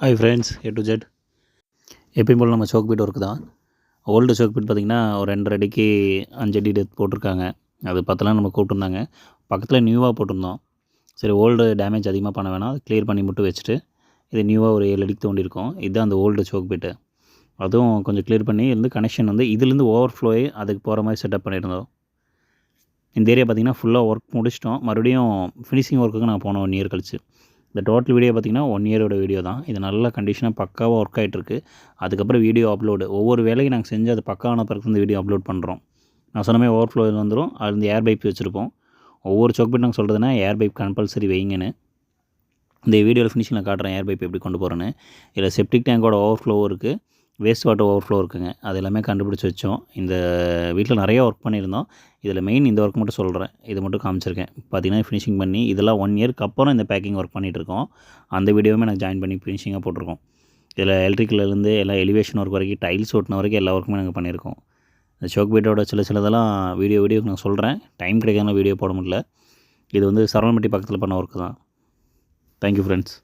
Hi friends, A to Z. எப்பயும் போல் நம்ம choke beat work தான். ஓல்டு சோக் பீட் பார்த்திங்கன்னா ஒரு 2.5 அடிக்கு 5 அடி டெப்த் போட்டிருக்காங்க. அது பத்தலாம் நம்ம கூப்பிட்டுருந்தாங்க. பக்கத்தில் நியூவாக போட்டிருந்தோம். சரி, ஓல்டு டேமேஜ் அதிகமாக பண்ண வேணாம், கிளியர் பண்ணி மட்டும் வச்சுட்டு இது நியூவாக ஒரு 7 அடிக்கு தோண்டியிருக்கோம். இதுதான் அந்த ஓல்டு சோக் பீட்டு. அதுவும் கொஞ்சம் கிளியர் பண்ணி இருந்து கனெக்ஷன் வந்து இதுலேருந்து ஓவர்ஃப்ளோயே அதுக்கு போகிற மாதிரி செட்டப் பண்ணியிருந்தோம். இந்த ஏரியா பார்த்திங்கன்னா ஃபுல்லாக ஒர்க் முடிச்சிட்டோம். மறுபடியும் ஃபினிஷிங் ஒர்க்குக்கு நான் போனோம் 1 இயர் கழிச்சு. இந்த டோட்டல் வீடியோ பார்த்திங்கன்னா 1 இயரோட வீடியோ தான். இது நல்ல கண்டிஷனாக பக்காவாக ஒர்க் ஆகிட்டுருக்கு. அதுக்கப்புறம் வீடியோ அப்லோடு ஒவ்வொரு வேலையும் நாங்கள் செஞ்சு அது பக்காவான பிறகு இந்த வீடியோ அப்லோட் பண்ணுறோம். நான் சொன்ன மாதிரி ஓவர்ஃப்ளோ வந்துடும். அதுலேருந்து ஏர் பைப் வச்சுருப்போம். ஒவ்வொரு சோக் பீட் நாங்கள் சொல்கிறதுனா ஏர் பைப் கம்பல்சரி வைங்கன்னு. இந்த வீடியோவில் ஃபினிஷிங்கில் காட்டுறேன் ஏர் பைப் எப்படி கொண்டு போகிறேன்னு. இதில் செப்டிக் டேங்கோட ஓவர்ஃப்ளோவும் இருக்குது, வேஸ்ட் வாட்டர் ஓவர்ஃப்ளோ இருக்குங்க. அது எல்லாமே கண்டுபிடிச்சி வச்சோம். இந்த வீட்டில் நிறையா ஒர்க் பண்ணியிருந்தோம். இதில் மெயின் இந்த ஒர்க் மட்டும் சொல்கிறேன், இது மட்டும் காமிச்சிருக்கேன். பார்த்திங்கன்னா ஃபினிஷிங் பண்ணி இதெல்லாம் 1 இயருக்கு அப்புறம் இந்த பேக்கிங் ஒர்க் பண்ணிகிட்ருக்கோம். அந்த வீடியோவுமே நான் ஜாயின் பண்ணி ஃபினிஷிங்காக போட்டிருக்கோம். இதில் எலக்ட்ரிக்கல்லேருந்து எல்லாம் எலிவேஷன் ஒர்க் வரைக்கும், டைல்ஸ் ஒட்டின வரைக்கும் எல்லா ஒர்க்குமே நாங்கள் பண்ணியிருக்கோம். இந்த சோக் பீட்டோட சிலதெல்லாம் வீடியோக்கு நான் சொல்கிறேன். டைம் கிடைக்காத வீடியோ போட முடியல. இது வந்து சரவணம்பட்டி பக்கத்தில் பண்ண ஒர்க்கு தான். Thank you friends.